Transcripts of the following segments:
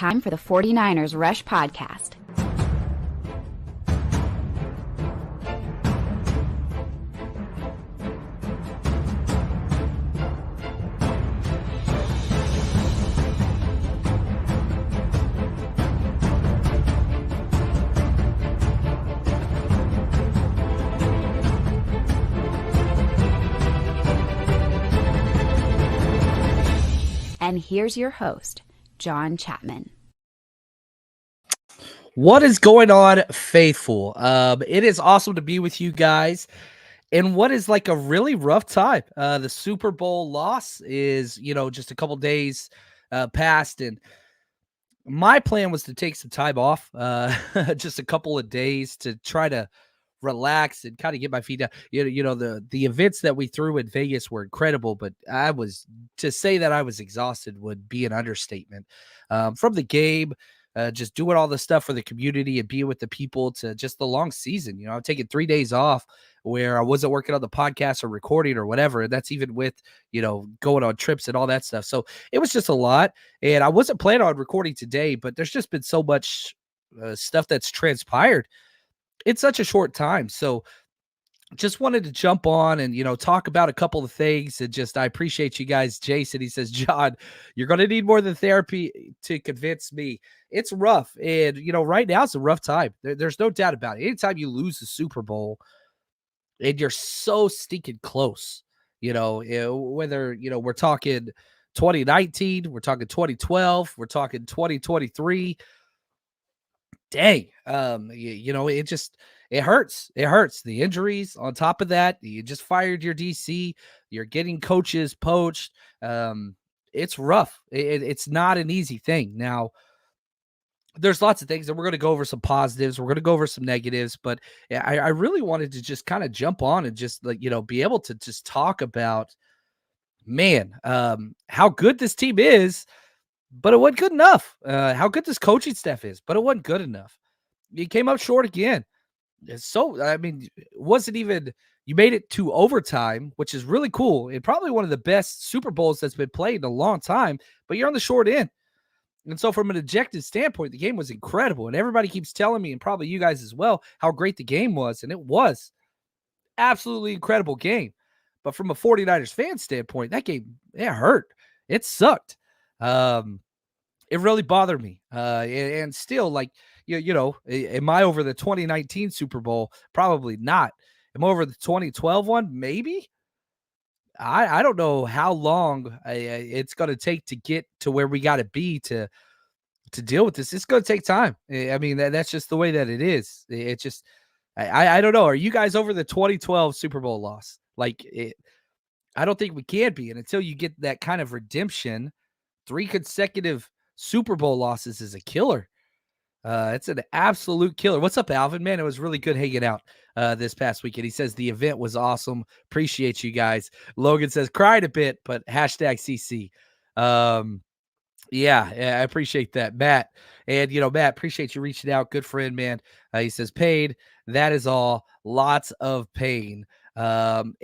Time for the 49ers Rush Podcast. And here's your host, John Chapman. What is going on, faithful? It is awesome to be with you guys in what is like a really rough time. The Super Bowl loss is, just a couple days past, and my plan was to take some time off, just a couple of days to try to relax and kind of get my feet down. The events that we threw in Vegas were incredible, but to say that I was exhausted would be an understatement. From the game, just doing all the stuff for the community and being with the people, to just the long season. I'm taking 3 days off where I wasn't working on the podcast or recording or whatever. And that's even with, going on trips and all that stuff. So it was just a lot. And I wasn't planning on recording today, but there's just been so much stuff that's transpired in such a short time. So just wanted to jump on and, talk about a couple of things. And I appreciate you guys. Jason, he says, John, you're going to need more than therapy to convince me. It's rough. And, right now it's a rough time. There's no doubt about it. Anytime you lose the Super Bowl and you're so stinking close, whether, we're talking 2019, we're talking 2012, we're talking 2023. Dang, it hurts. It hurts. The injuries on top of that, you just fired your DC, you're getting coaches poached. It's rough. It's not an easy thing. Now, there's lots of things, and we're going to go over some positives. We're going to go over some negatives, but I really wanted to just kind of jump on and just be able to just talk about, how good this team is, but it wasn't good enough. How good this coaching staff is, but it wasn't good enough. You came up short again. So, it wasn't even, you made it to overtime, which is really cool. And probably one of the best Super Bowls that's been played in a long time, but you're on the short end. And so from an objective standpoint, the game was incredible. And everybody keeps telling me, and probably you guys as well, how great the game was. And it was absolutely incredible game. But from a 49ers fan standpoint, that game, it hurt. It sucked. It really bothered me. And still, am I over the 2019 Super Bowl? Probably not. Am I over the 2012 one? Maybe. I don't know how long it's going to take to get to where we got to be to deal with this. It's going to take time. That's just the way that it is. It's just, I don't know. Are you guys over the 2012 Super Bowl loss? I don't think we can be. And until you get that kind of redemption, 3 consecutive Super Bowl losses is a killer. It's an absolute killer. What's up, Alvin? Man, it was really good hanging out this past weekend. He says the event was awesome. Appreciate you guys. Logan says cried a bit, but #CC. Yeah, I appreciate that, Matt. And Matt, appreciate you reaching out. Good friend, man. He says pain. That is all. Lots of pain. And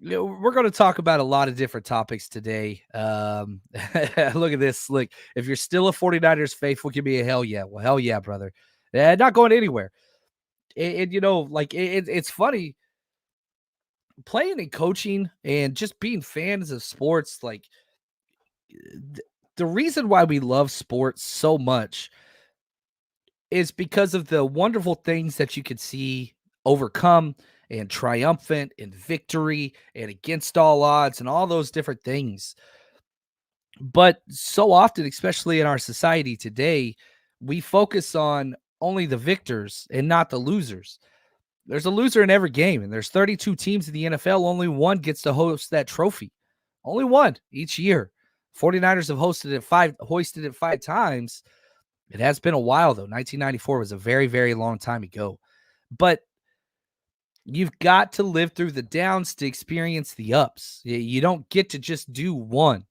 we're going to talk about a lot of different topics today. Look at this. Look, if you're still a 49ers faithful, give me a hell yeah. Well, hell yeah, brother. Not going anywhere. It's funny playing and coaching and just being fans of sports. The reason why we love sports so much is because of the wonderful things that you can see overcome and triumphant and victory and against all odds and all those different things. But so often, especially in our society today, we focus on only the victors and not the losers. There's a loser in every game, and there's 32 teams in the NFL. Only one gets to host that trophy. Only one each year. 49ers have hoisted it 5 times. It has been a while, though. 1994 was a very, very long time ago. But you've got to live through the downs to experience the ups. You don't get to just do one.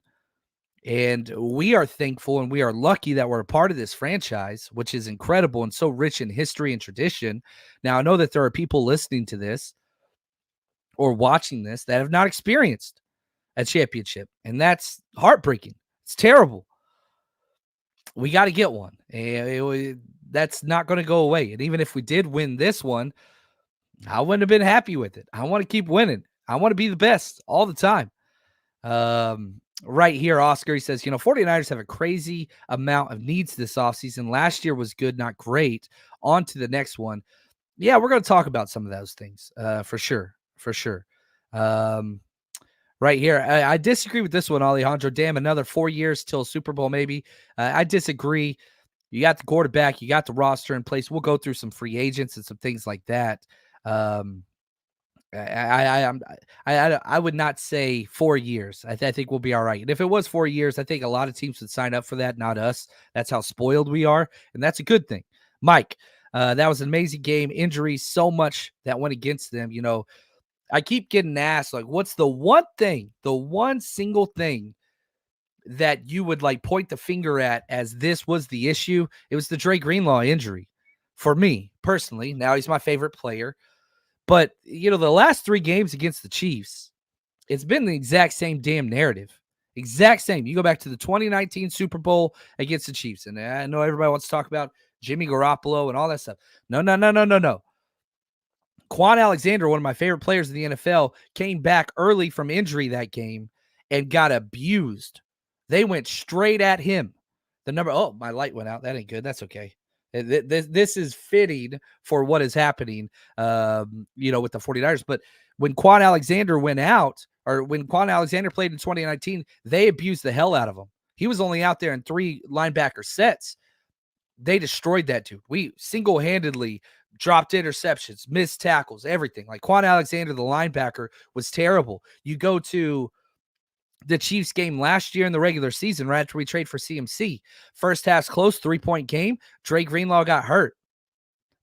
And we are thankful and we are lucky that we're a part of this franchise, which is incredible and so rich in history and tradition. Now, I know that there are people listening to this or watching this that have not experienced a championship, and that's heartbreaking. It's terrible. we got to get one. And that's not going to go away. And even if we did win this one, I wouldn't have been happy with it. I want to keep winning. I want to be the best all the time. Right here, Oscar, he says, 49ers have a crazy amount of needs this offseason. Last year was good, not great. On to the next one. Yeah, we're going to talk about some of those things for sure. For sure. Right here, I disagree with this one, Alejandro. Damn, another 4 years till Super Bowl, maybe. I disagree. You got the quarterback, you got the roster in place. We'll go through some free agents and some things like that. I would not say 4 years. I think we'll be all right. And if it was 4 years, I think a lot of teams would sign up for that, not us. That's how spoiled we are, and that's a good thing. Mike, that was an amazing game. Injuries, so much that went against them. I keep getting asked, like, what's the one single thing that you would like point the finger at as this was the issue? It was the Dre Greenlaw injury for me personally. Now he's my favorite player. But, the last 3 games against the Chiefs, it's been the exact same damn narrative. Exact same. You go back to the 2019 Super Bowl against the Chiefs. And I know everybody wants to talk about Jimmy Garoppolo and all that stuff. No. Quan Alexander, one of my favorite players in the NFL, came back early from injury that game and got abused. They went straight at him. My light went out. That ain't good. That's okay. This is fitting for what is happening, with the 49ers. But when Quan Alexander went out, or when Quan Alexander played in 2019, they abused the hell out of him. He was only out there in 3 linebacker sets. They destroyed that dude. We single-handedly dropped interceptions, missed tackles, everything. Like Quan Alexander, the linebacker, was terrible. You go to the Chiefs game last year in the regular season, right after we trade for CMC. First half's close, 3-point game. Dre Greenlaw got hurt.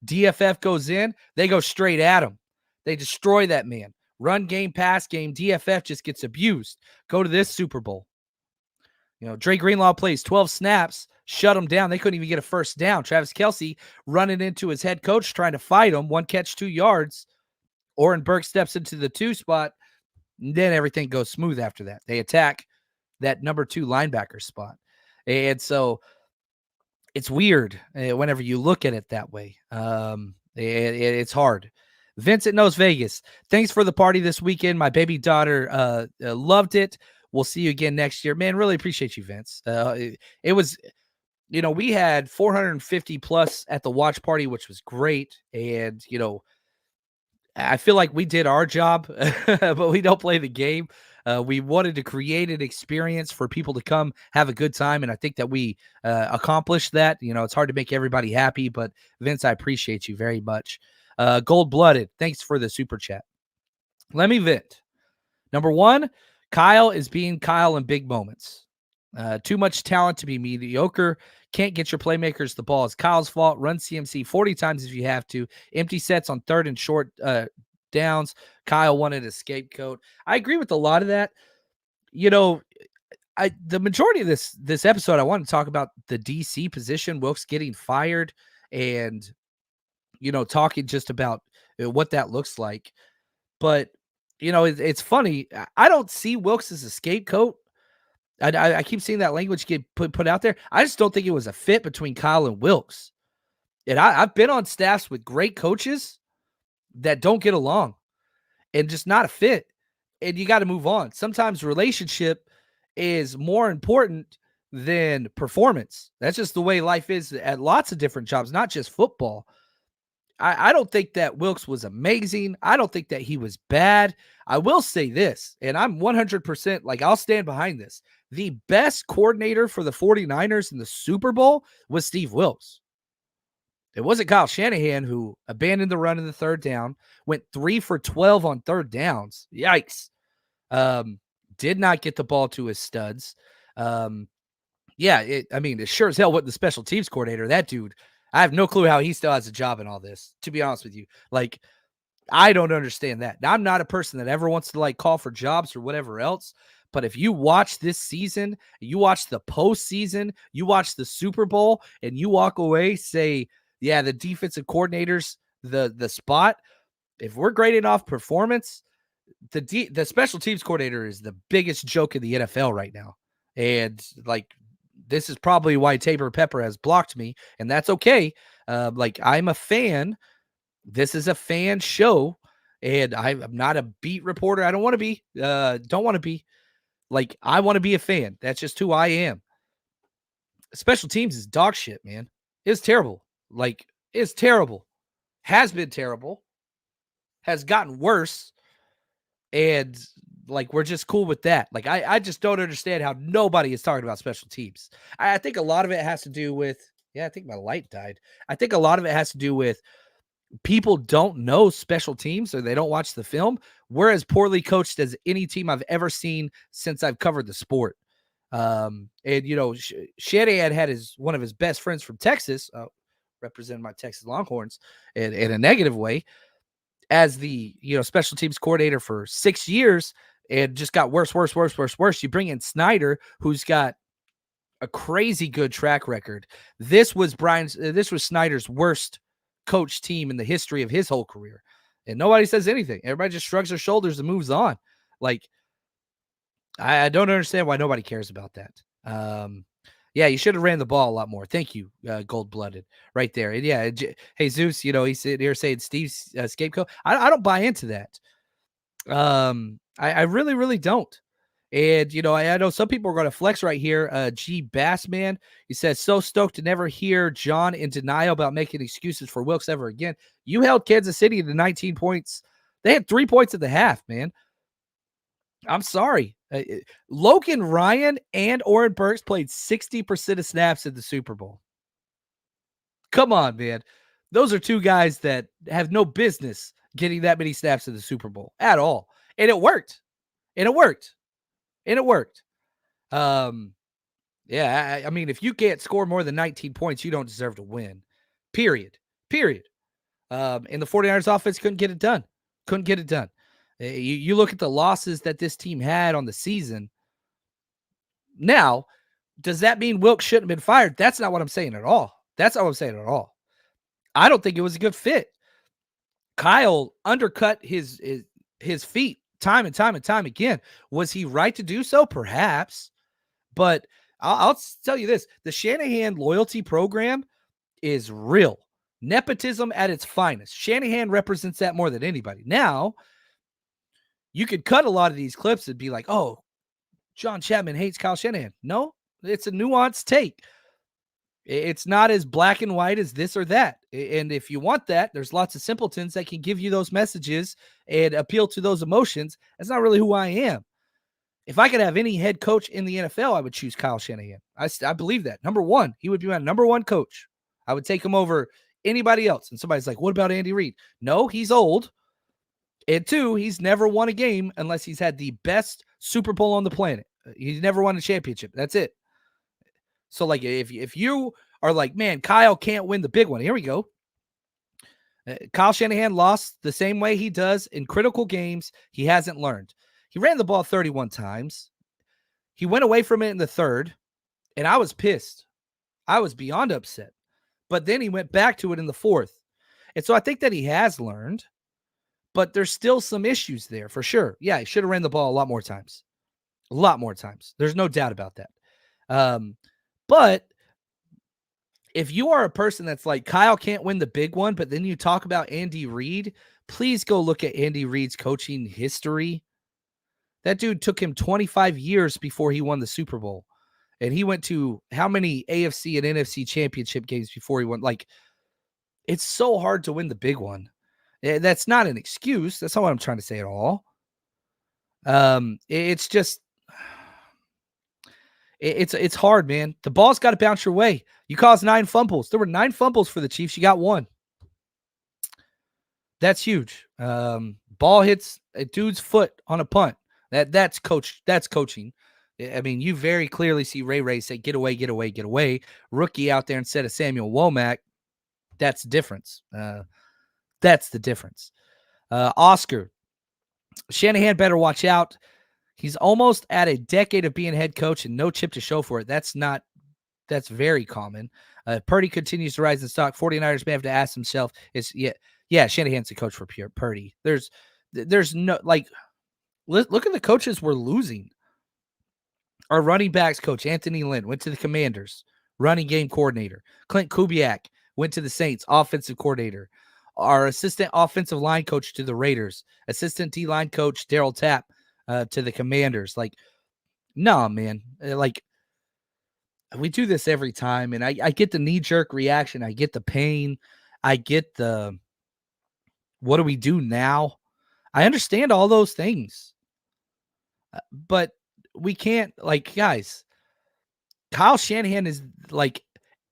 DFF goes in. They go straight at him. They destroy that man. Run game, pass game. DFF just gets abused. Go to this Super Bowl. Dre Greenlaw plays 12 snaps, shut him down. They couldn't even get a first down. Travis Kelce running into his head coach, trying to fight him. 1 catch, 2 yards. Oren Burke steps into the 2 spot. And then everything goes smooth after that. They attack that number 2 linebacker spot. And so it's weird whenever you look at it that way. It's hard. Vincent knows Vegas. Thanks for the party this weekend. My baby daughter loved it. We'll see you again next year. Man, really appreciate you, Vince. It was, we had 450 plus at the watch party, which was great. And, I feel like we did our job, but we don't play the game. We wanted to create an experience for people to come have a good time. And I think that we accomplished that. It's hard to make everybody happy, but Vince, I appreciate you very much. Gold-blooded, thanks for the super chat. Let me vent. Number 1, Kyle is being Kyle in big moments. Too much talent to be mediocre. Can't get your playmakers the ball. It's Kyle's fault. Run CMC 40 times if you have to. Empty sets on 3rd and short downs. Kyle wanted a scapegoat. I agree with a lot of that. The majority of this episode, I want to talk about the DC position, Wilkes getting fired, and talking just about what that looks like. But it's funny. I don't see Wilkes as a scapegoat. I keep seeing that language get put out there. I just don't think it was a fit between Kyle and Wilkes. And I've been on staffs with great coaches that don't get along and just not a fit. And you got to move on. Sometimes relationship is more important than performance. That's just the way life is at lots of different jobs, not just football. I don't think that Wilkes was amazing. I don't think that he was bad. I will say this, and I'm 100%, I'll stand behind this. The best coordinator for the 49ers in the Super Bowl was Steve Wilkes. It wasn't Kyle Shanahan, who abandoned the run in the 3rd down, went 3 for 12 on 3rd downs. Yikes. Did not get the ball to his studs. It sure as hell wasn't the special teams coordinator. That dude, I have no clue how he still has a job in all this, to be honest with you. I don't understand that. Now, I'm not a person that ever wants to call for jobs or whatever else. But if you watch this season, you watch the postseason, you watch the Super Bowl, and you walk away, say, yeah, the defensive coordinators, the spot, if we're grading off performance, the special teams coordinator is the biggest joke in the NFL right now. And this is probably why Tabor Pepper has blocked me, and that's okay. Like, I'm a fan. This is a fan show, and I'm not a beat reporter. I don't want to be. Don't want to be. Like, I want to be a fan. That's just who I am. Special teams is dog shit, man. It's terrible. Like, it's terrible. Has been terrible. Has gotten worse. And like, we're just cool with that. Like, I just don't understand how nobody is talking about special teams. I think a lot of it has to do with, I think my light died. I think a lot of it has to do with people don't know special teams or they don't watch the film. We're as poorly coached as any team I've ever seen since I've covered the sport. And, you know, Shanahan had one of his best friends from Texas, representing my Texas Longhorns in a negative way, as the, you know, special teams coordinator for 6 years, and just got worse. You bring in Snyder, who's got a crazy good track record. This was Snyder's worst coach team in the history of his whole career. And nobody says anything. Everybody just shrugs their shoulders and moves on. Like, I don't understand why nobody cares about that. Yeah, you should have ran the ball a lot more. Thank you, Gold-Blooded, right there. And yeah, hey, Zeus, you know, he's sitting here saying Steve's scapegoat. I don't buy into that. I really, really don't. And, you know, I know some people are going to flex right here. G Bassman, he says, so stoked to never hear John in denial about making excuses for Wilkes ever again. You held Kansas City to 19 points. They had 3 points at the half, man. I'm sorry. Logan Ryan and Oren Burks played 60% of snaps in the Super Bowl. Come on, man. Those are two guys that have no business getting that many snaps in the Super Bowl at all. And it worked. Yeah, I mean, if you can't score more than 19 points, you don't deserve to win. Period. And the 49ers offense couldn't get it done. You look at the losses that this team had on the season. Now, does that mean Wilkes shouldn't have been fired? That's not what I'm saying at all. I don't think it was a good fit. Kyle undercut his feet time and time again. Was he right to do so? Perhaps. But I'll tell you this. The Shanahan loyalty program is real. Nepotism at its finest. Shanahan represents that more than anybody. Now, you could cut a lot of these clips and be like, oh, John Chapman hates Kyle Shanahan. No, it's a nuanced take. It's not as black and white as this or that. And if you want that, there's lots of simpletons that can give you those messages and appeal to those emotions. That's not really who I am. If I could have any head coach in the NFL, I would choose Kyle Shanahan. I believe that. Number one, he would be my number one coach. I would take him over anybody else. And somebody's like, what about Andy Reid? No, he's old. And two, he's never won a game unless he's had the best Super Bowl on the planet. He's never won a championship. That's it. So, like, if you are like, man, Kyle can't win the big one. Here we go. Kyle Shanahan lost the same way he does in critical games. He hasn't learned. He ran the ball 31 times. He went away from it in the third, and I was pissed. I was beyond upset. But then he went back to it in the fourth. And so I think that he has learned, but there's still some issues there for sure. Yeah, he should have ran the ball a lot more times. There's no doubt about that. But if you are a person that's like, Kyle can't win the big one, but then you talk about Andy Reid, please go look at Andy Reid's coaching history. That dude took him 25 years before he won the Super Bowl. And he went to how many AFC and NFC championship games before he won? Like, it's so hard to win the big one. That's not an excuse. That's not what I'm trying to say at all. It's just, it's hard, man. The ball's got to bounce your way. You caused 9 fumbles. There were 9 fumbles for the Chiefs. You got 1. That's huge. Ball hits a dude's foot on a punt. That's coaching. I mean, you very clearly see Ray say, get away. Rookie out there instead of Samuel Womack. That's the difference. Oscar, Shanahan better watch out. He's almost at a decade of being head coach and no chip to show for it. That's very common. Purdy continues to rise in stock. 49ers may have to ask himself, Shanahan's the coach for Purdy. There's no, like, look at the coaches we're losing. Our running backs coach, Anthony Lynn, went to the Commanders, running game coordinator. Clint Kubiak went to the Saints, offensive coordinator. Our assistant offensive line coach to the Raiders, assistant D-line coach, Daryl Tapp, to the Commanders. Like, no, man. Like, we do this every time, and I get the knee-jerk reaction. I get the pain. I get the, what do we do now? I understand all those things. But we can't, like, guys, Kyle Shanahan is like,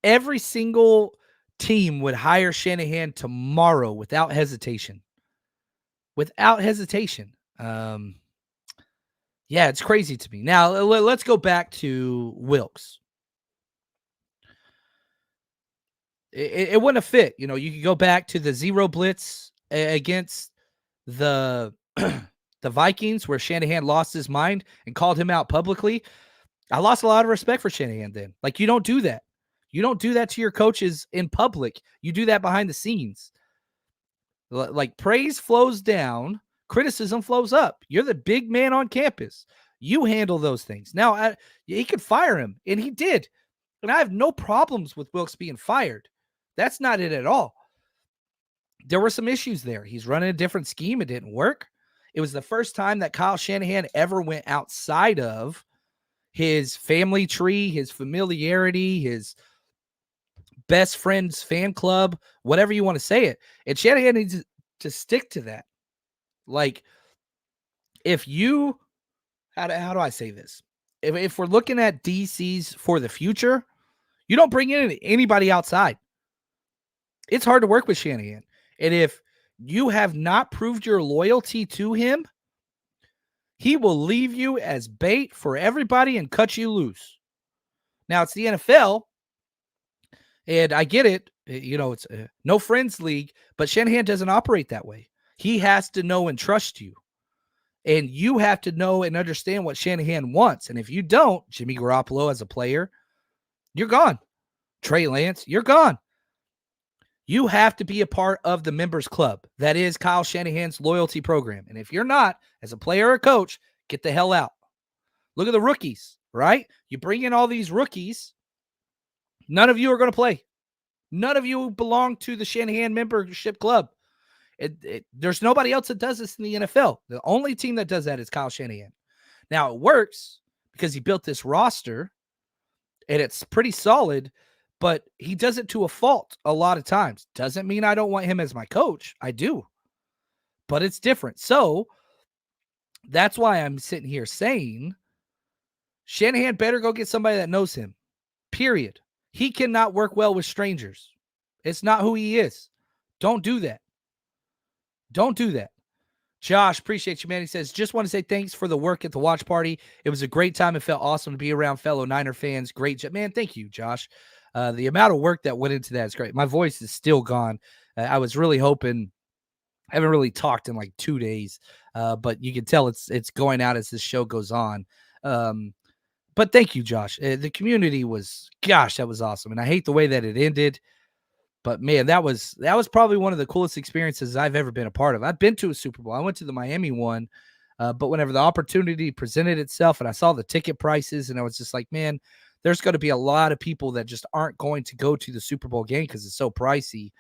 every single team would hire Shanahan tomorrow without hesitation. Without hesitation. Yeah, it's crazy to me. Now, let's go back to Wilks. It wouldn't have fit. You know, you could go back to the zero blitz against the the Vikings, where Shanahan lost his mind and called him out publicly. I lost a lot of respect for Shanahan then. Like, you don't do that. You don't do that to your coaches in public. You do that behind the scenes. Like, praise flows down, criticism flows up. You're the big man on campus. You handle those things. Now, he could fire him, and he did. And I have no problems with Wilks being fired. That's not it at all. There were some issues there. He's running a different scheme. It didn't work. It was the first time that Kyle Shanahan ever went outside of his family tree, his familiarity, his best friend's fan club, whatever you want to say it. And Shanahan needs to stick to that. Like, if you, how do I say this? If we're looking at DCs for the future, you don't bring in anybody outside. It's hard to work with Shanahan. And if you have not proved your loyalty to him, he will leave you as bait for everybody and cut you loose. Now, it's the NFL, and I get it. You know, it's a no friends league, but Shanahan doesn't operate that way. He has to know and trust you. And you have to know and understand what Shanahan wants. And if you don't, Jimmy Garoppolo as a player, you're gone. Trey Lance, you're gone. You have to be a part of the members club. That is Kyle Shanahan's loyalty program. And if you're not, as a player or coach, get the hell out. Look at the rookies, right? You bring in all these rookies. None of you are going to play. None of you belong to the Shanahan membership club. There's nobody else that does this in the NFL. The only team that does that is Kyle Shanahan. Now, it works because he built this roster, and it's pretty solid, but he does it to a fault a lot of times. Doesn't mean I don't want him as my coach. I do. But it's different. So that's why I'm sitting here saying Shanahan better go get somebody that knows him. Period. He cannot work well with strangers. It's not who he is. Don't do that. Don't do that. Josh, appreciate you, man. He says, just want to say thanks for the work at the watch party. It was a great time. It felt awesome to be around fellow Niner fans. Great job. Man, thank you, Josh. The amount of work that went into that is great. My voice is still gone. I was really hoping, I haven't really talked in like 2 days, but you can tell it's going out as this show goes on. But thank you, Josh. The community was, gosh, that was awesome. And I hate the way that it ended. But man, that was probably one of the coolest experiences I've ever been a part of. I've been to a Super Bowl. I went to the Miami one, but whenever the opportunity presented itself and I saw the ticket prices, and I was just like, man, there's going to be a lot of people that just aren't going to go to the Super Bowl game because it's so pricey.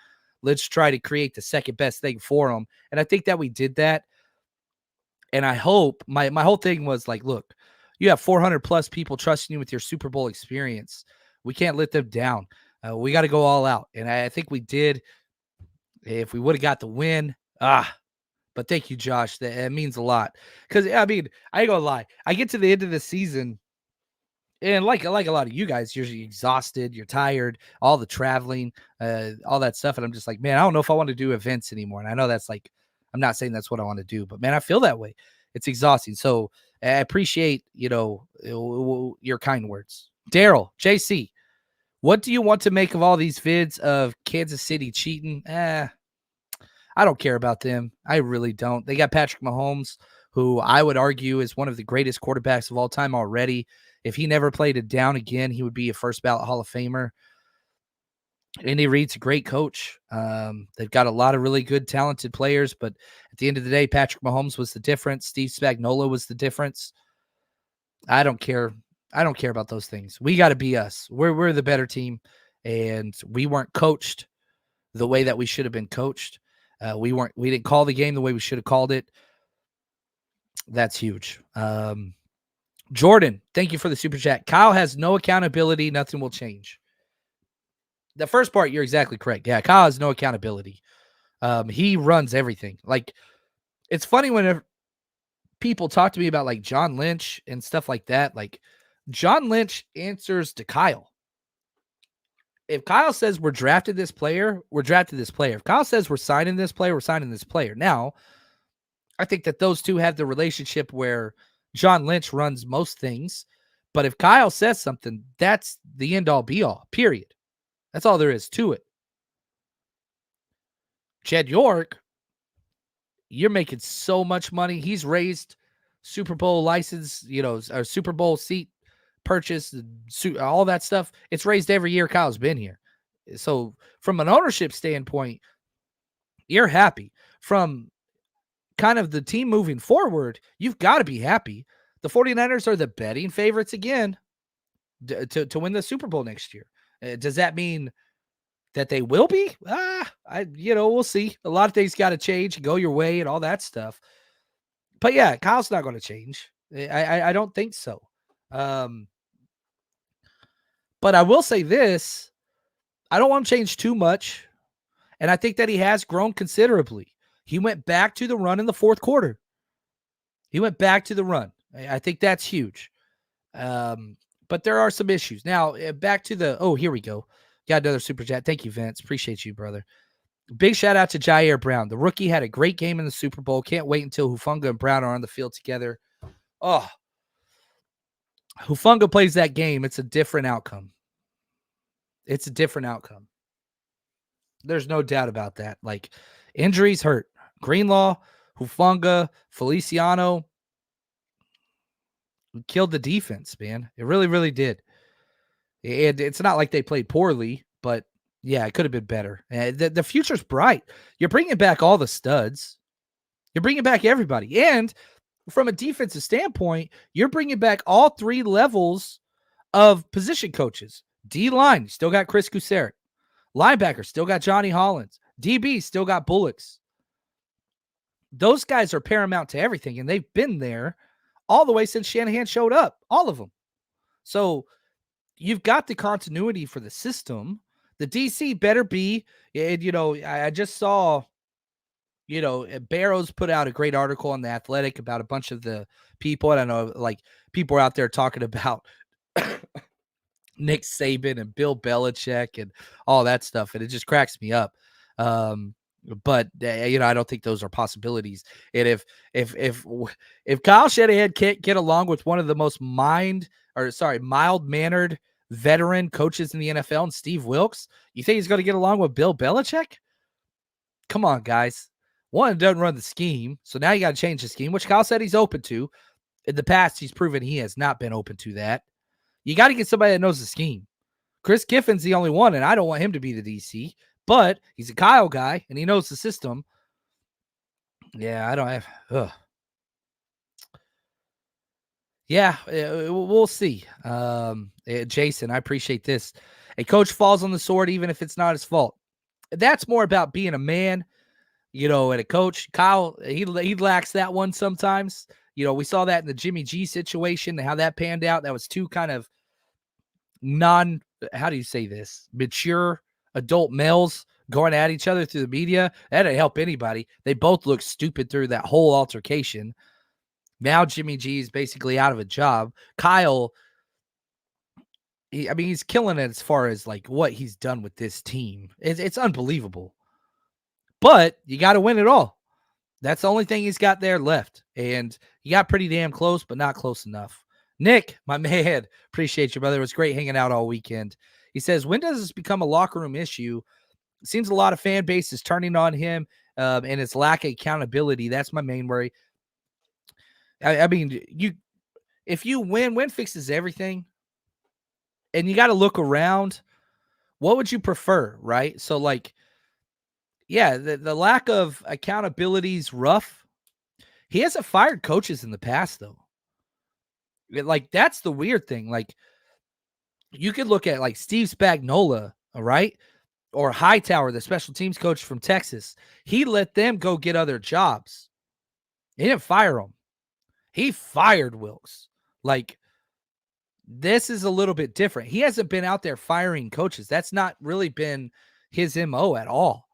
Let's try to create the second best thing for them. And I think that we did that. And I hope my whole thing was like, look, you have 400 plus people trusting you with your Super Bowl experience. We can't let them down. We got to go all out. And I think we did. If we would have got the win, but thank you, Josh. That means a lot. Because, I mean, I ain't going to lie. I get to the end of the season, and like a lot of you guys, you're exhausted, you're tired, all the traveling, all that stuff. And I'm just like, man, I don't know if I want to do events anymore. And I know that's like, I'm not saying that's what I want to do, but man, I feel that way. It's exhausting. So I appreciate, your kind words. Daryl, JC, what do you want to make of all these vids of Kansas City cheating? I don't care about them. I really don't. They got Patrick Mahomes, who I would argue is one of the greatest quarterbacks of all time already. If he never played it down again, he would be a first ballot Hall of Famer. Andy Reid's a great coach. They've got a lot of really good, talented players, but at the end of the day, Patrick Mahomes was the difference. Steve Spagnuolo was the difference. I don't care. I don't care about those things. We got to be us. We're the better team, and we weren't coached the way that we should have been coached. We didn't call the game the way we should have called it. That's huge. Jordan, thank you for the super chat. Kyle has no accountability. Nothing will change. The first part, you're exactly correct. Yeah, Kyle has no accountability. He runs everything. Like, it's funny whenever people talk to me about like John Lynch and stuff like that. Like, John Lynch answers to Kyle. If Kyle says we're drafted this player, we're drafted this player. If Kyle says we're signing this player, we're signing this player. Now, I think that those two have the relationship where John Lynch runs most things. But if Kyle says something, that's the end all be all, period. That's all there is to it. Jed York, you're making so much money. He's raised Super Bowl license, or Super Bowl seat purchase, all that stuff. It's raised every year Kyle's been here. So from an ownership standpoint, you're happy. From kind of the team moving forward, you've got to be happy. The 49ers are the betting favorites again to win the Super Bowl next year. Does that mean that they will be? We'll see. A lot of things got to change and go your way and all that stuff. But yeah, Kyle's not going to change. I don't think so. But I will say this. I don't want to change too much. And I think that he has grown considerably. He went back to the run in the fourth quarter. He went back to the run. I think that's huge. But there are some issues. Now, back to here we go. Got another super chat. Thank you, Vince. Appreciate you, brother. Big shout out to Jair Brown. The rookie had a great game in the Super Bowl. Can't wait until Hufanga and Brown are on the field together. Oh, Hufanga plays that game. It's a different outcome. It's a different outcome. There's no doubt about that. Like, injuries hurt. Greenlaw, Hufanga, Feliciano killed the defense, man. It really, really did. And it's not like they played poorly, but yeah, it could have been better. The future's bright. You're bringing back all the studs. You're bringing back everybody. And from a defensive standpoint, you're bringing back all three levels of position coaches. D-line, still got Chris Kusarek. Linebacker, still got Johnny Hollins. DB, still got Bullocks. Those guys are paramount to everything, and they've been there all the way since Shanahan showed up, all of them. So you've got the continuity for the system. The DC better be, and I just saw, Barrows put out a great article on The Athletic about a bunch of the people. I don't know, like, people are out there talking about Nick Saban and Bill Belichick and all that stuff, and it just cracks me up. But I don't think those are possibilities. And if Kyle Shanahan can't get along with one of the most mild-mannered veteran coaches in the NFL, and Steve Wilkes, you think he's going to get along with Bill Belichick? Come on, guys. One, doesn't run the scheme, so now you got to change the scheme, which Kyle said he's open to. In the past, he's proven he has not been open to that. You got to get somebody that knows the scheme. Chris Kiffin's the only one, and I don't want him to be the DC, but he's a Kyle guy, and he knows the system. Yeah, I don't have... Yeah, we'll see. Jason, I appreciate this. A coach falls on the sword even if it's not his fault. That's more about being a man, and a coach. Kyle, he lacks that one sometimes. We saw that in the Jimmy G situation, how that panned out. That was two kind of how do you say this? Mature adult males going at each other through the media. That didn't help anybody. They both looked stupid through that whole altercation. Now Jimmy G is basically out of a job. Kyle, he's killing it as far as like what he's done with this team. It's unbelievable. But you got to win it all. That's the only thing he's got there left. And he got pretty damn close, but not close enough. Nick, my man, appreciate you, brother. It was great hanging out all weekend. He says, when does this become a locker room issue? It seems a lot of fan base is turning on him and his lack of accountability. That's my main worry. If you win fixes everything. And you got to look around. What would you prefer, right? So, like, yeah, the lack of accountability is rough. He hasn't fired coaches in the past, though. Like, that's the weird thing. Like, you could look at like Steve Spagnuolo, all right, or Hightower, the special teams coach from Texas. He let them go get other jobs. He didn't fire them. He fired Wilks. Like, this is a little bit different. He hasn't been out there firing coaches. That's not really been his MO at all.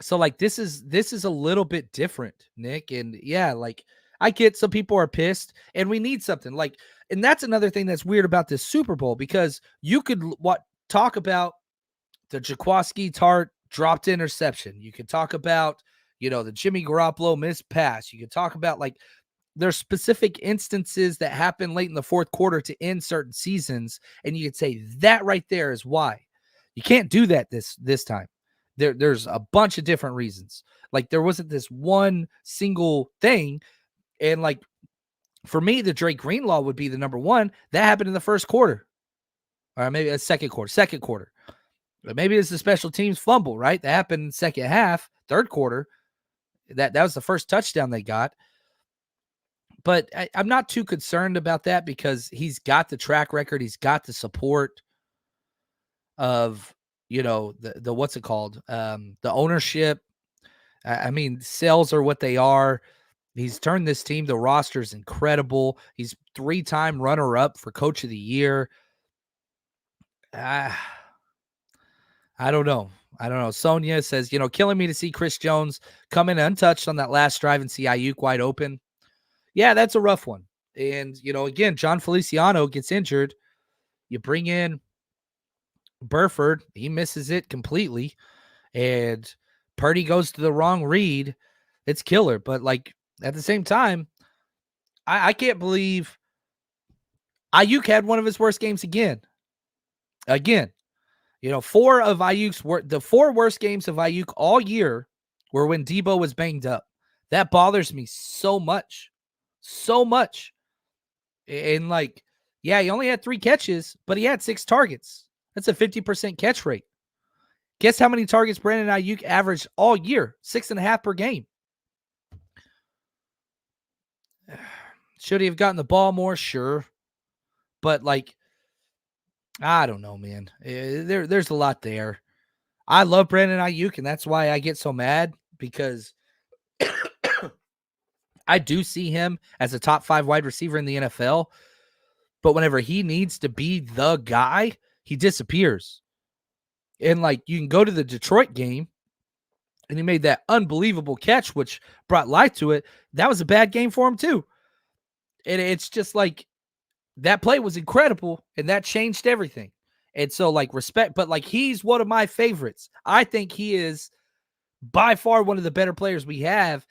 So like this is a little bit different, Nick. And yeah, like I get some people are pissed and we need something like, and that's another thing that's weird about this Super Bowl, because you could talk about the Jaquaski Tart dropped interception. You could talk about, the Jimmy Garoppolo missed pass. You could talk about like there's specific instances that happen late in the fourth quarter to end certain seasons. And you could say that right there is why. You can't do that this time. There's a bunch of different reasons. Like there wasn't this one single thing. And like for me, the Drake Greenlaw would be the number one. That happened in the first quarter. Or maybe a second quarter. But maybe it's the special teams fumble, right? That happened in the second half, third quarter. That was the first touchdown they got. But I'm not too concerned about that because he's got the track record. He's got the support of, the what's it called? The ownership. I mean, sales are what they are. He's turned this team. The roster's incredible. He's 3-time runner-up for Coach of the Year. I don't know. Sonia says, killing me to see Chris Jones come in untouched on that last drive and see Ayuk wide open. Yeah, that's a rough one. And, again, John Feliciano gets injured. You bring in Burford. He misses it completely. And Purdy goes to the wrong read. It's killer. But, like, at the same time, I can't believe Ayuk had one of his worst games again. Four of Ayuk's the 4 worst games of Ayuk all year were when Debo was banged up. That bothers me so much. So much. And like, yeah, he only had 3 catches, but he had 6 targets. That's a 50% catch rate. Guess how many targets Brandon Ayuk averaged all year? 6.5 per game. Should he have gotten the ball more? Sure. But like, I don't know, man. There's a lot there. I love Brandon Ayuk, and that's why I get so mad, because I do see him as a top 5 wide receiver in the NFL. But whenever he needs to be the guy, he disappears. And like, you can go to the Detroit game and he made that unbelievable catch, which brought life to it. That was a bad game for him too. And it's just like, that play was incredible and that changed everything. And so like, respect, but like, he's one of my favorites. I think he is by far one of the better players we have.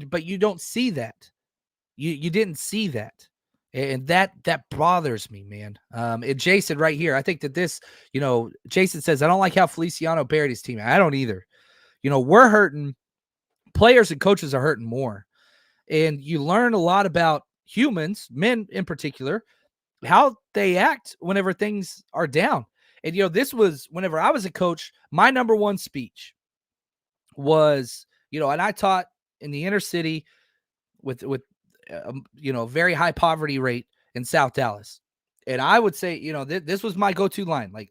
But you don't see that. You didn't see that. And that bothers me, man. And Jason right here, I think that this, Jason says, I don't like how Feliciano buried his team. I don't either. We're hurting. Players and coaches are hurting more. And you learn a lot about humans, men in particular, how they act whenever things are down. And, this was whenever I was a coach, my number one speech was, and I taught in the inner city with very high poverty rate in South Dallas. And I would say, this was my go-to line. Like,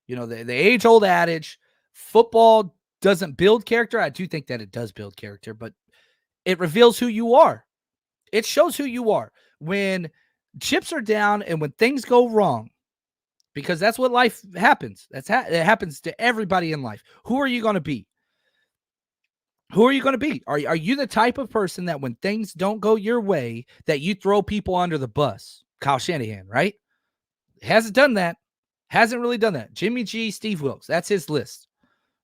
the age-old adage, football doesn't build character. I do think that it does build character, but it reveals who you are. It shows who you are. When chips are down and when things go wrong, because that's what life happens. It happens to everybody in life. Who are you going to be? Who are you going to be? Are you the type of person that when things don't go your way, that you throw people under the bus? Kyle Shanahan, right? Hasn't done that. Hasn't really done that. Jimmy G, Steve Wilks, that's his list.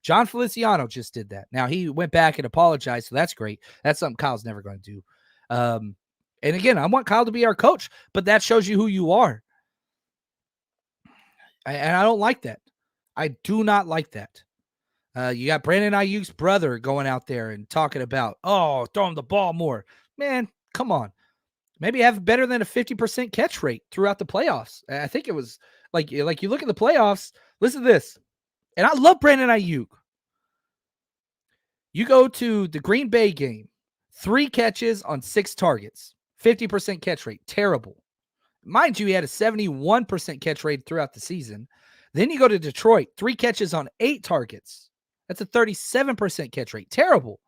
John Feliciano just did that. Now, he went back and apologized, so that's great. That's something Kyle's never going to do. And again, I want Kyle to be our coach, but that shows you who you are. And I don't like that. I do not like that. You got Brandon Ayuk's brother going out there and talking about, throw him the ball more. Man, come on. Maybe have better than a 50% catch rate throughout the playoffs. I think it was like you look at the playoffs. Listen to this. And I love Brandon Ayuk. You go to the Green Bay game, 3 catches on 6 targets, 50% catch rate. Terrible. Mind you, he had a 71% catch rate throughout the season. Then you go to Detroit, 3 catches on 8 targets. That's a 37% catch rate. Terrible.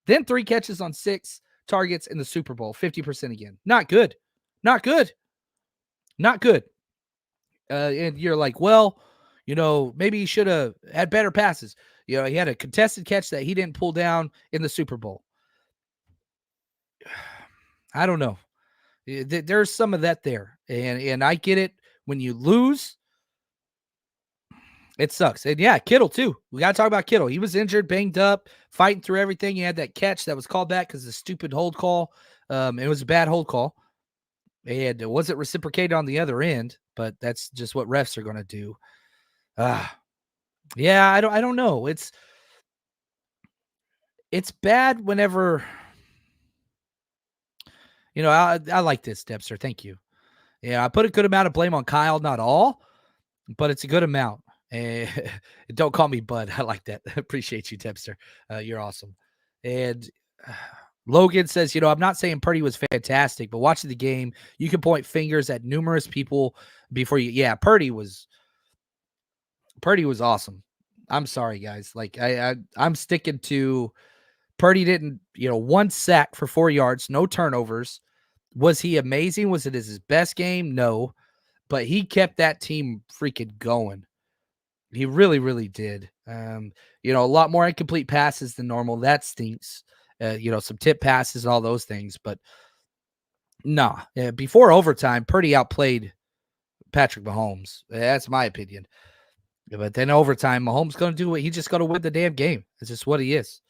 Then 3 catches on 6 targets in the Super Bowl, 50% again. Not good. Not good. Not good. And you're like, well, maybe he should have had better passes. He had a contested catch that he didn't pull down in the Super Bowl. I don't know. There's some of that there. And I get it. When you lose, it sucks. And yeah, Kittle too. We got to talk about Kittle. He was injured, banged up, fighting through everything. He had that catch that was called back because of the stupid hold call. It was a bad hold call. And it wasn't reciprocated on the other end, but that's just what refs are going to do. Yeah, I don't know. It's bad whenever, I like this, Debster. Thank you. Yeah, I put a good amount of blame on Kyle, not all, but it's a good amount. And don't call me Bud. I like that. Appreciate you, Debster. You're awesome. And Logan says, I'm not saying Purdy was fantastic, but watching the game, you can point fingers at numerous people before you. Yeah, Purdy was awesome. I'm sorry, guys. Like I'm sticking to Purdy didn't, 1 sack for 4 yards, no turnovers. Was he amazing? Was it his best game? No, but he kept that team freaking going. He really, really did. A lot more incomplete passes than normal. That stinks. Some tip passes and all those things. But nah, before overtime, Purdy outplayed Patrick Mahomes. That's my opinion. But then overtime, Mahomes going to do what he just got to win the damn game. It's just what he is.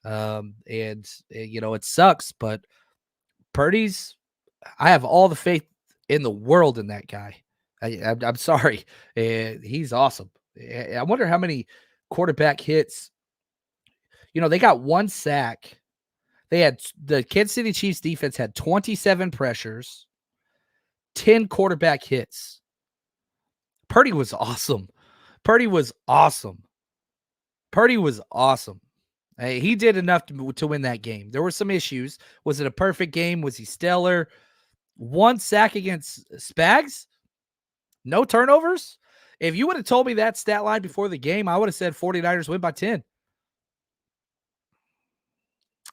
It sucks, but Purdy's, I have all the faith in the world in that guy. I'm sorry. He's awesome. I wonder how many quarterback hits. They got 1 sack. The Kansas City Chiefs defense had 27 pressures, 10 quarterback hits. Purdy was awesome. He did enough to win that game. There were some issues. Was it a perfect game? Was he stellar? 1 sack against Spags? No turnovers? If you would have told me that stat line before the game, I would have said 49ers win by 10.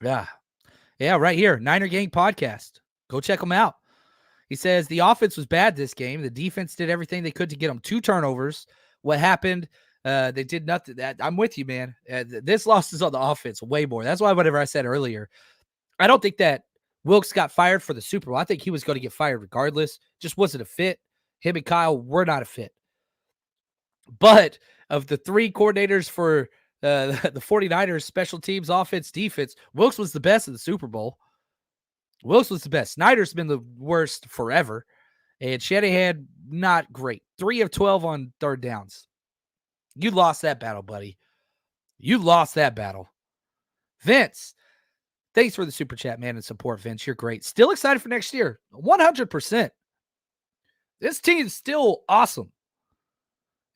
Yeah. Yeah, right here. Niner Gang Podcast. Go check them out. He says the offense was bad this game. The defense did everything they could to get them 2 turnovers. What happened? They did nothing. I'm with you, man. This loss is on the offense way more. That's why whatever I said earlier, I don't think that Wilkes got fired for the Super Bowl. I think he was going to get fired regardless. Just wasn't a fit. Him and Kyle were not a fit. But of the 3 coordinators for the 49ers, special teams, offense, defense, Wilkes was the best in the Super Bowl. Wilkes was the best. Snyder's been the worst forever. And Shanahan, not great. 3 of 12 on 3rd downs. You lost that battle, buddy. You lost that battle. Vince, thanks for the super chat, man, and support, Vince. You're great. Still excited for next year. 100%. This team's still awesome.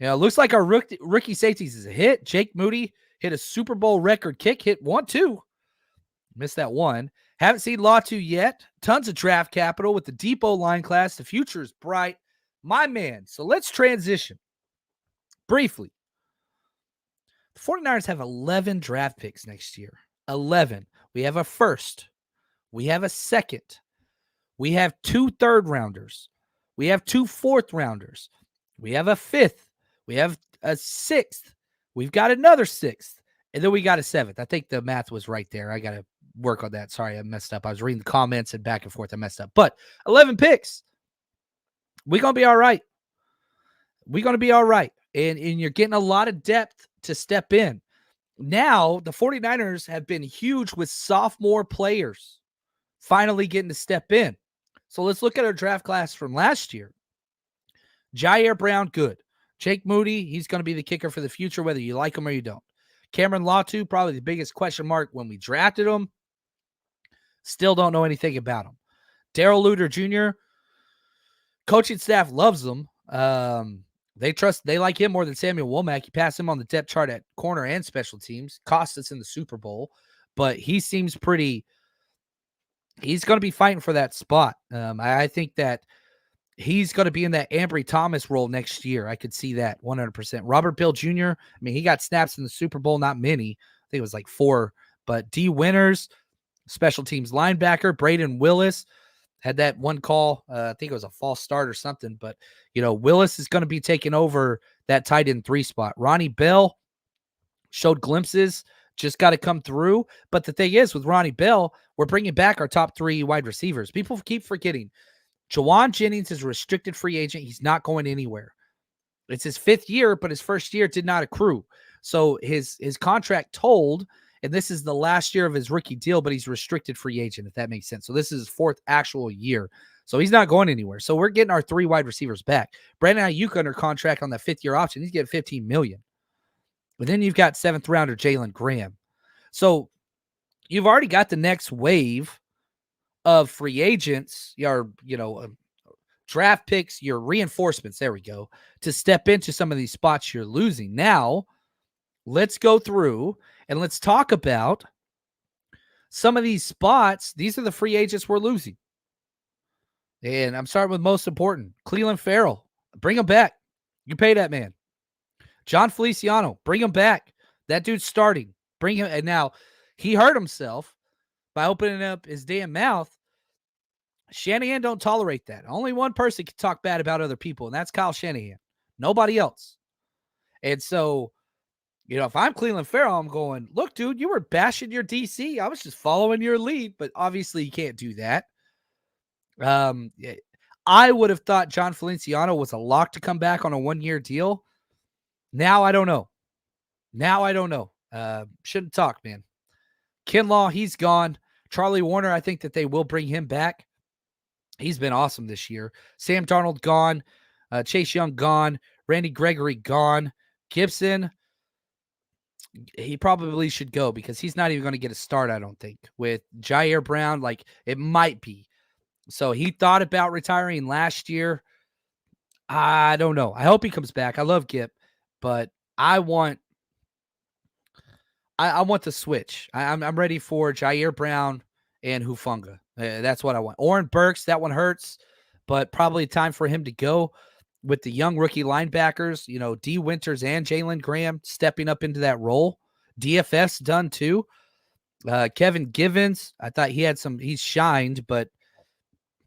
Looks like our rookie safeties is a hit. Jake Moody hit a Super Bowl record kick, hit 1-2. Missed that one. Haven't seen Latu yet. Tons of draft capital with the Depot line class. The future is bright. My man. So let's transition briefly. The 49ers have 11 draft picks next year. 11. We have a first. We have a second. We have 2 third-rounders. We have 2 fourth-rounders. We have a 5th. We have a 6th. We've got another 6th. And then we got a 7th. I think the math was right there. I got to work on that. Sorry, I messed up. I was reading the comments and back and forth. I messed up. But 11 picks. We're going to be all right. We're going to be all right. And you're getting a lot of depth to step in. Now, the 49ers have been huge with sophomore players finally getting to step in. So let's look at our draft class from last year. Jair Brown, good. Jake Moody, he's going to be the kicker for the future, whether you like him or you don't. Cameron Latu, probably the biggest question mark when we drafted him. Still don't know anything about him. Darrell Luter Jr., coaching staff loves him. They like him more than Samuel Womack. He passed him on the depth chart at corner and special teams. Cost us in the Super Bowl, but he seems pretty he's going to be fighting for that spot. I think that he's going to be in that Ambry Thomas role next year. I could see that 100%. Robert Bill Jr., I mean, he got snaps in the Super Bowl, not many. I think it was like 4. But D. Winters, special teams linebacker, Braden Willis, had that one call. I think it was a false start or something. But, Willis is going to be taking over that tight end 3 spot. Ronnie Bell showed glimpses, just got to come through. But the thing is, with Ronnie Bell, we're bringing back our top 3 wide receivers. People keep forgetting. Jawan Jennings is a restricted free agent. He's not going anywhere. It's his 5th year, but his first year did not accrue. So his contract told, and this is the last year of his rookie deal, but he's restricted free agent, if that makes sense. So this is his 4th actual year. So he's not going anywhere. So we're getting our 3 wide receivers back. Brandon Ayuk under contract on that 5th year option. He's getting $15 million. But then you've got 7th rounder Jalen Graham. So you've already got the next wave of free agents, your draft picks, your reinforcements, there we go, to step into some of these spots you're losing. Now, let's go through and let's talk about some of these spots. These are the free agents we're losing. And I'm starting with most important, Cleveland Farrell. Bring him back. You pay that man. John Feliciano, bring him back. That dude's starting. Bring him. And now, he hurt himself by opening up his damn mouth. Shanahan don't tolerate that. Only one person can talk bad about other people, and that's Kyle Shanahan. Nobody else. And so, if I'm Cleveland Farrell, I'm going, look, dude, you were bashing your DC. I was just following your lead, but obviously you can't do that. I would have thought John Feliciano was a lock to come back on a 1-year deal. Now I don't know. Shouldn't talk, man. Kinlaw, he's gone. Charlie Warner, I think that they will bring him back. He's been awesome this year. Sam Darnold gone. Chase Young gone. Randy Gregory gone. Gibson, he probably should go because he's not even going to get a start, I don't think. With Jair Brown, it might be. So he thought about retiring last year. I don't know. I hope he comes back. I love Gip, but I want the switch. I'm ready for Jair Brown and Hufanga. That's what I want. Oren Burks, that one hurts, but probably time for him to go with the young rookie linebackers, D. Winters and Jalen Graham stepping up into that role. DFS done too. Kevin Givens, I thought he's shined, but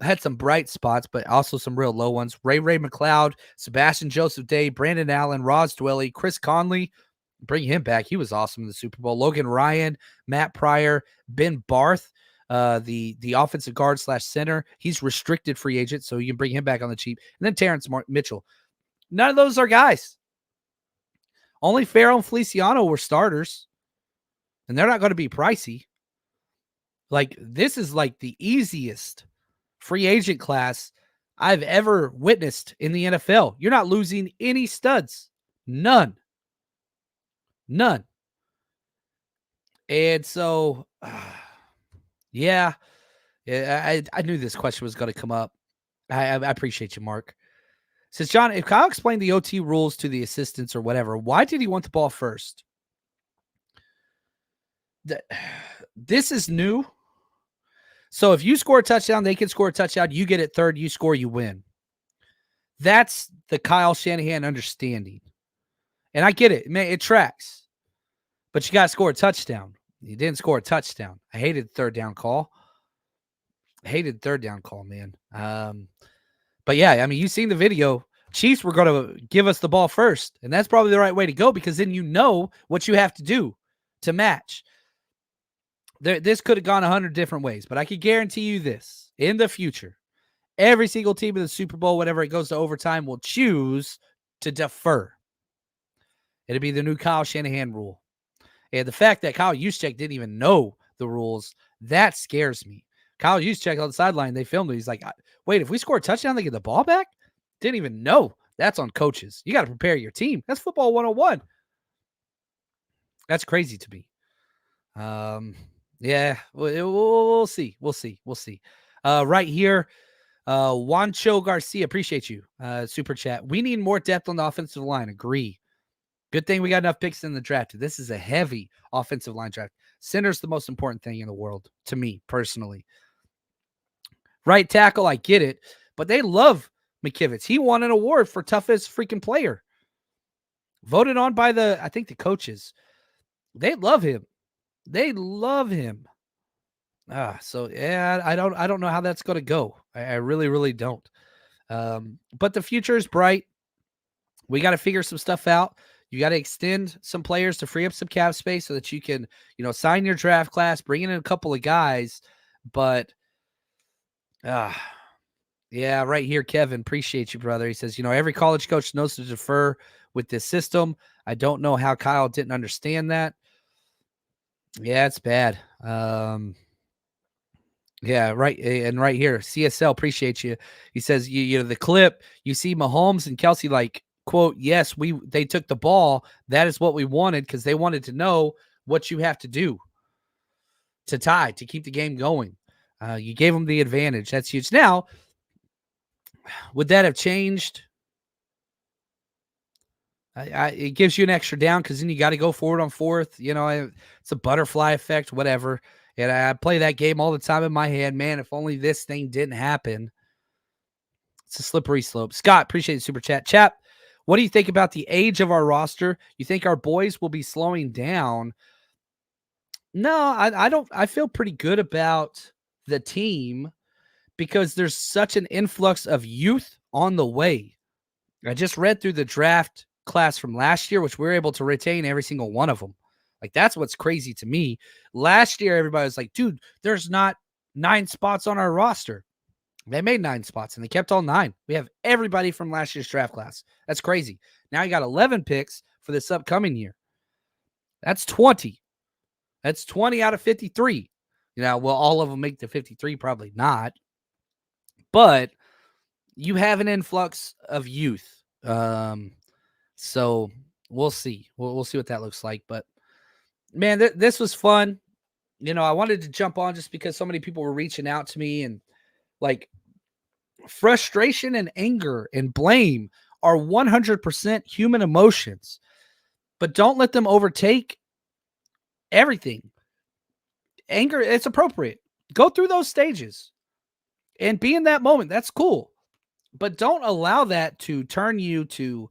had some bright spots, but also some real low ones. Ray McLeod, Sebastian Joseph Day, Brandon Allen, Ross Dwelly, Chris Conley, bring him back. He was awesome in the Super Bowl. Logan Ryan, Matt Pryor, Ben Barth, the offensive guard / center. He's restricted free agent, so you can bring him back on the cheap. And then Terrence Mitchell. None of those are guys. Only Farrell and Feliciano were starters, and they're not going to be pricey. This is the easiest free agent class I've ever witnessed in the NFL. You're not losing any studs. None. And so, yeah, I knew this question was going to come up. I appreciate you, Mark. Says, John, if Kyle explained the OT rules to the assistants or whatever, why did he want the ball first? This is new. So if you score a touchdown, they can score a touchdown. You get it third, you score, you win. That's the Kyle Shanahan understanding. And I get it. Man, it tracks. But you got to score a touchdown. You didn't score a touchdown. I hated third down call. Man. But yeah, I mean, you've seen the video. Chiefs were going to give us the ball first. And that's probably the right way to go because then you know what you have to do to match. This could have gone 100 different ways, but I can guarantee you this. In the future, every single team in the Super Bowl, whenever it goes to overtime, will choose to defer. It'll be the new Kyle Shanahan rule. And the fact that Kyle Juszczyk didn't even know the rules, that scares me. Kyle Juszczyk on the sideline, they filmed it. He's like, wait, if we score a touchdown, they get the ball back? Didn't even know. That's on coaches. You got to prepare your team. That's football 101. That's crazy to me. Yeah, we'll see. Right here, Juancho Garcia, appreciate you. Super chat. We need more depth on the offensive line. Agree. Good thing we got enough picks in the draft. This is a heavy offensive line draft. Center's the most important thing in the world to me personally. Right tackle, I get it, but they love McKivitz. He won an award for toughest freaking player, voted on by I think the coaches. They love him. They love him. So yeah, I don't know how that's going to go. I really, really don't. But the future is bright. We got to figure some stuff out. You got to extend some players to free up some cap space so that you can, sign your draft class, bring in a couple of guys. But, yeah, right here, Kevin. Appreciate you, brother. He says, every college coach knows to defer with this system. I don't know how Kyle didn't understand that. Yeah, it's bad. Yeah, right. And right here, CSL, appreciate you. He says, the clip, you see Mahomes and Kelsey like, quote, yes, they took the ball. That is what we wanted because they wanted to know what you have to do to tie, to keep the game going. You gave them the advantage. That's huge. Now, would that have changed? It gives you an extra down because then you got to go forward on fourth. It's a butterfly effect, whatever. And I play that game all the time in my head. Man, if only this thing didn't happen. It's a slippery slope. Scott, appreciate the super chat. Chap, what do you think about the age of our roster? You think our boys will be slowing down? No, I don't. I feel pretty good about the team because there's such an influx of youth on the way. I just read through the draft class from last year, which we were able to retain every single one of them. Like, that's what's crazy to me. Last year, everybody was like, dude, there's not 9 spots on our roster. They made 9 spots, and they kept all 9. We have everybody from last year's draft class. That's crazy. Now you got 11 picks for this upcoming year. That's 20. That's 20 out of 53. Will all of them make the 53? Probably not. But you have an influx of youth. So we'll see. We'll see what that looks like. But, man, this was fun. I wanted to jump on just because so many people were reaching out to me, and, like, frustration and anger and blame are 100% human emotions, but don't let them overtake everything. Anger, it's appropriate. Go through those stages and be in that moment. That's cool. But don't allow that to turn you to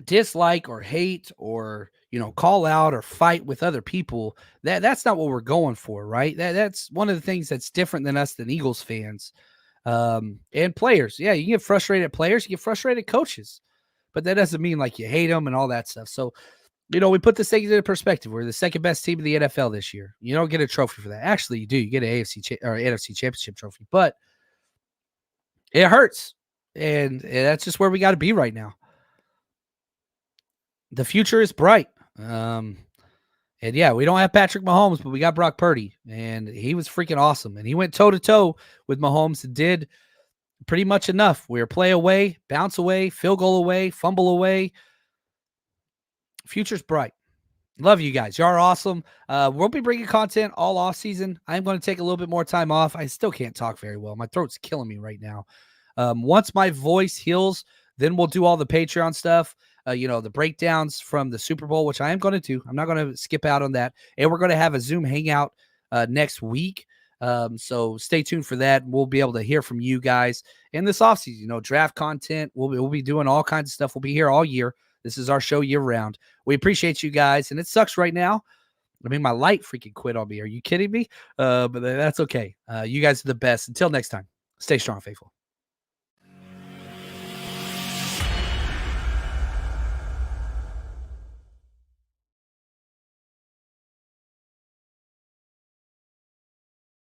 dislike or hate or, call out or fight with other people. That's not what we're going for, right? That's one of the things that's different than us than Eagles fans. And players. Yeah, you get frustrated at players, you get frustrated at coaches, but that doesn't mean like you hate them and all that stuff. So, we put this thing into perspective. We're the second best team in the NFL this year. You don't get a trophy for that. Actually, you do. You get an AFC or NFC championship trophy, but it hurts. And that's just where we got to be right now. The future is bright. And yeah, we don't have Patrick Mahomes, but we got Brock Purdy, and he was freaking awesome. And he went toe to toe with Mahomes and did pretty much enough. We were play away, bounce away, field goal away, fumble away. Future's bright. Love you guys. You are awesome. We'll be bringing content all off season. I'm going to take a little bit more time off. I still can't talk very well. My throat's killing me right now. Once my voice heals, then we'll do all the Patreon stuff. The breakdowns from the Super Bowl, which I am going to do. I'm not going to skip out on that. And we're going to have a Zoom hangout next week. So stay tuned for that. We'll be able to hear from you guys in this offseason, draft content. We'll be doing all kinds of stuff. We'll be here all year. This is our show year round. We appreciate you guys. And it sucks right now. I mean, my light freaking quit on me. Are you kidding me? But that's okay. You guys are the best. Until next time, stay strong, faithful.